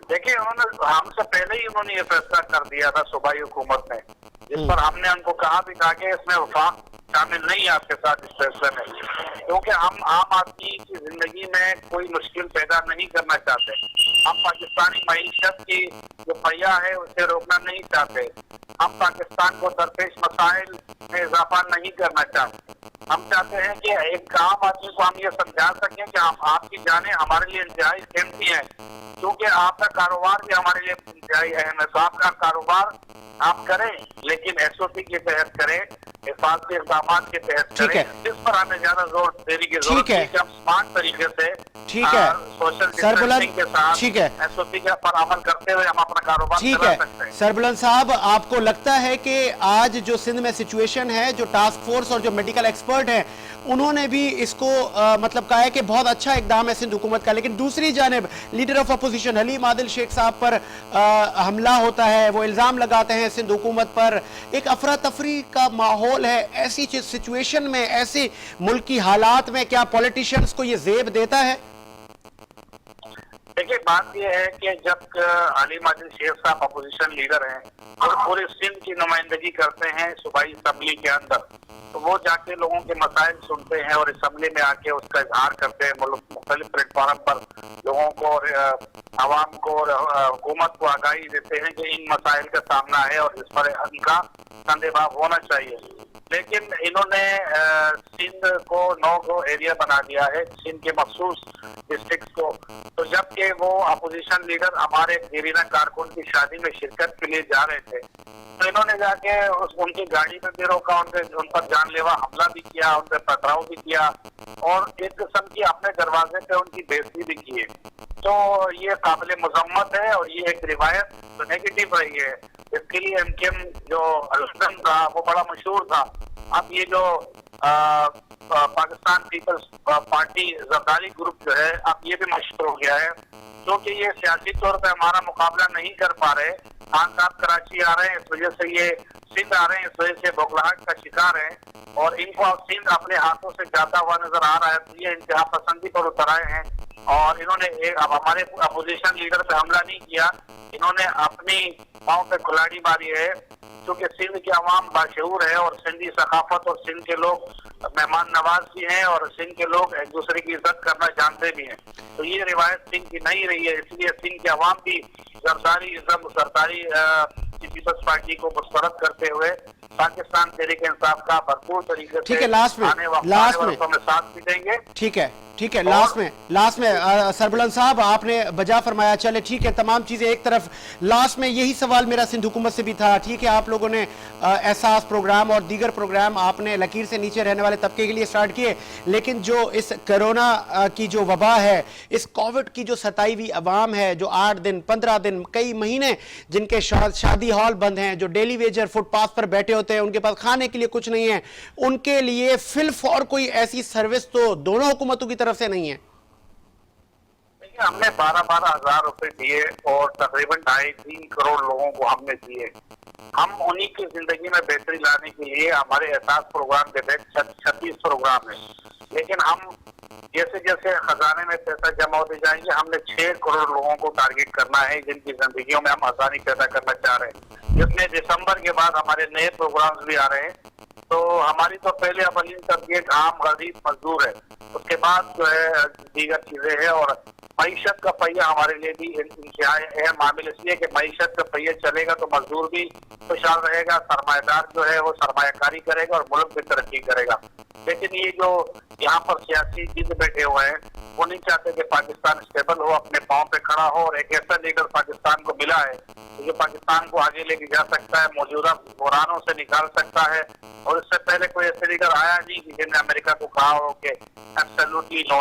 देखिए, उन्होंने हमसे पहले ही उन्होंने ये फैसला कर दिया था सूबाई हुकूमत ने जिस पर हमने उनको कहा भी था कि इसमें वफाक शामिल नहीं है आपके साथ इस फैसले में, क्योंकि हम आम आदमी की जिंदगी में कोई मुश्किल पैदा नहीं करना चाहते। हम पाकिस्तानी मईशत की जो पहिया है उसे रोकना नहीं चाहते। हम पाकिस्तान को दरपेश मसाइल में इजाफा नहीं करना चाहते। हम चाहते हैं कि एक आम आदमी को हम ये समझा सकें कि हम आपकी जानें हमारे लिए इंतहाई कीमती है, क्योंकि आपका कारोबार भी हमारे लिए इंतहाई अहम है। तो आपका कारोबार आप करें, लेकिन SOP के तहत करें, हिफाजती इक़दाम के तहत ठीक है। करें। इस पर हमें ज्यादा जोर देने की जरूरत है कि हम स्मार्ट तरीके से ठीक है सोशल सरबुलंद, डिस्टेंसिंग के साथ ठीक है SOP के पर अमल करते हुए हम अपना कारोबार ठीक चला है सकते हैं। सरबुलंद साहब, आपको लगता है कि आज जो सिंध में सिचुएशन है, जो टास्क फोर्स और जो मेडिकल एक्सपर्ट हैं उन्होंने भी इसको मतलब कहा है कि बहुत अच्छा इकदाम है सिंध हुकूमत का, लेकिन दूसरी जानिब leader of opposition Haleem Adil Sheikh साहब पर हमला होता है, वो इल्जाम लगाते हैं सिंध हुकूमत पर, एक अफरा तफरी का माहौल है। ऐसी सिचुएशन में, ऐसे मुल्क की हालात में क्या पॉलिटिशियंस को ये जेब देता है? देखिए, बात यह है कि जब हलीम आदिल शेख साहब अपोजिशन लीडर हैं और पूरे सिंध की नुमाइंदगी करते हैं सूबाई असम्बली के अंदर, तो वो जाके लोगों के मसाइल सुनते हैं और असम्बली में आके उसका इजहार करते हैं। मुख्तलिफ प्लेटफॉर्म पर लोगों को और आवाम को और हुकूमत को आगाही देते हैं कि इन मसाइल का सामना है और इस पर इनका संदेहाभाव होना चाहिए। लेकिन इन्होंने सिंध को 9 गो एरिया बना दिया है, सिंध के मखसूस डिस्ट्रिक्ट को। तो जबकि वो अपोजिशन लीडर हमारे देरीना कारकुन की शादी में शिरकत के लिए जा रहे थे, तो इन्होंने जाके उनकी गाड़ी में भी रोका, उन पर जानलेवा हमला भी किया, उन पर पथराव भी किया और एक किस्म की अपने दरवाजे पे उनकी बेइज्जती भी की है। तो ये काबिल मजम्मत है और ये एक रिवायत तो नेगेटिव रही है। इसके लिए MKM जो अलसन था वो बड़ा मशहूर था। अब ये जो Pakistan Peoples Party Zardari group जो है, अब ये भी मशहूर हो गया है, क्योंकि ये सियासी तौर पे हमारा मुकाबला नहीं कर पा रहे। खान साहब कराची आ रहे हैं, इस वजह से ये सिंध आ रहे हैं, इस वजह से बौखलाहट का शिकार है और इनको अब सिंध अपने हाथों से जाता हुआ नजर आ रहा है। तो ये इंतहा पसंदी पर उतर आए हैं और इन्होंने अब हमारे अपोजिशन लीडर पे हमला नहीं किया, इन्होंने अपनी पाँव पे कुल्हाड़ी मारी है, क्योंकि सिंध की आवाम बाशऊर है और सिंधी सकाफत और सिंध के लोग मेहमान नवाज भी हैं और सिंध के लोग एक दूसरे की इज्जत करना जानते भी हैं। तो ये रिवायत सिंध की नहीं रही है, इसलिए सिंध की आवाम भी सरदारी पीपल्स पार्टी को मुस्तरद करते हुए पाकिस्तान तहरीक इंसाफ का भरपूर तरीके ठीक है, से लास्ट में साथ भी देंगे। ठीक है लास्ट में सरबुलंद साहब आपने बजा फरमाया, चले ठीक है, तमाम चीजें एक तरफ, लास्ट में यही सवाल मेरा सिंध हुकूमत से भी था। ठीक है, आप लोगों ने एहसास प्रोग्राम और दीगर प्रोग्राम आपने लकीर से नीचे रहने वाले तबके के लिए स्टार्ट किए, लेकिन जो इस कोरोना की जो वबा है, इस कोविड की जो सताईवी अवाम है, जो 8 दिन 15 दिन कई महीने जिनके शादी हॉल बंद हैं, जो डेली वेजर फुटपाथ पर बैठे होते हैं, उनके पास खाने के लिए कुछ नहीं है, उनके लिए फिलफौर कोई ऐसी सर्विस तो दोनों हुकूमतों की तरफ से नहीं है। देखिए, हमने 12-12 हजार रुपए दिए और तकरीबन 2.5-3 करोड़ लोगों को हमने दिए। हम उन्हीं की जिंदगी में बेहतरी लाने के लिए हमारे एहसास प्रोग्राम के तहत 36 प्रोग्राम है, लेकिन हम जैसे जैसे खजाने में पैसा जमा होते जाएंगे, हमने 6 करोड़ लोगों को टारगेट करना है जिनकी जिंदगियों में हम आसानी पैदा करना चाह रहे हैं, जिसमें दिसंबर के बाद हमारे नए प्रोग्राम्स भी आ रहे हैं। तो हमारी तो पहले अवलीन टारगेट आम गरीब मजदूर है, उसके बाद जो है दीगर चीजें हैं और मईशत का पहिया हमारे लिए भी इंतहाई अहम मामिल, इसलिए कि मईशत का पहिया चलेगा तो मजदूर भी खुशहाल रहेगा, सरमाएदार जो है वो सरमायाकारी करेगा और मुल्क भी तरक्की करेगा। लेकिन ये जो यहाँ पर सियासी जिद बैठे हुए हैं, वो नहीं चाहते कि पाकिस्तान स्टेबल हो, अपने पाँव पे खड़ा हो और एक ऐसा लीडर पाकिस्तान को मिला है जो पाकिस्तान को आगे लेके जा सकता है, मौजूदा बुरानों से निकाल सकता है। और इससे पहले कोई ऐसे लीडर आया नहीं कि जिन्हें अमेरिका को कहा हो कि एब्सोल्युटली नो।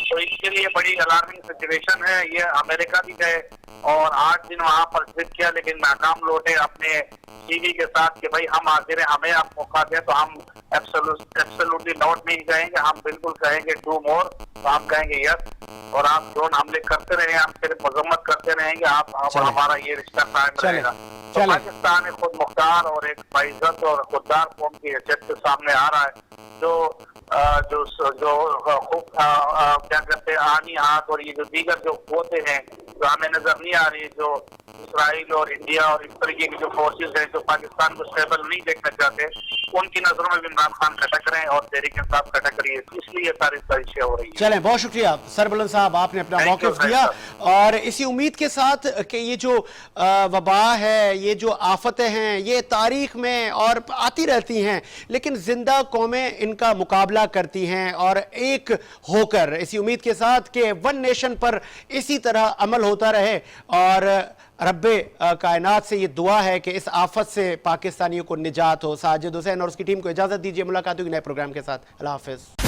तो इसके लिए बड़ी अलार्मिंग सिचुएशन है। ये अमेरिका भी गए और 8 दिन वहां पर जिद किया, लेकिन नाकाम लौटे अपने सीवी के साथ कि भाई हम हाजिर हैं, हमें आप मौका दें। तो हम एब्सोल्युटली नोट नहीं कहेंगे, हम बिल्कुल कहेंगे डू मोर। तो हम कहेंगे यस, और आप ड्रोन हमले करते रहे, हम सिर्फ मजम्मत करते रहेंगे, आप हमारा ये रिश्ता कायम रहेगा। तो पाकिस्तान खुद मुख्तार और एक बाइज्जत और खुददार कौम की हैसियत के सामने आ रहा है, जो जो खूब क्या कहते हैं आनी हाथ और ये जो दीगर जो कुव्वतें हैं जो हमें नजर नहीं आ रही, जो इसराइल और इंडिया और इस तरीके की जो फोर्सेस हैं जो पाकिस्तान को स्टेबल नहीं देखना चाहते, उनकी नजरों में भी इमरान खान खटक रहे हैं और तहरीक इंसाफ खटक रही है, इसलिए सारी साजिशें हो रही है। चलें, बहुत शुक्रिया सरबुलंद साहब, आपने अपना Thank you, मौक़िफ़ thank दिया you। और इसी उम्मीद के साथ कि ये जो वबा है, ये जो आफतें हैं, ये तारीख में और आती रहती हैं, लेकिन जिंदा कौमें इनका मुकाबला करती हैं और एक होकर, इसी उम्मीद के साथ कि वन नेशन पर इसी तरह अमल होता रहे और रब्बे कायनात से ये दुआ है कि इस आफत से पाकिस्तानियों को निजात हो। साजिद हुसैन और उसकी टीम को इजाज़त दीजिए, मुलाकात होगी नए प्रोग्राम के साथ। अल्लाह हाफ़िज़।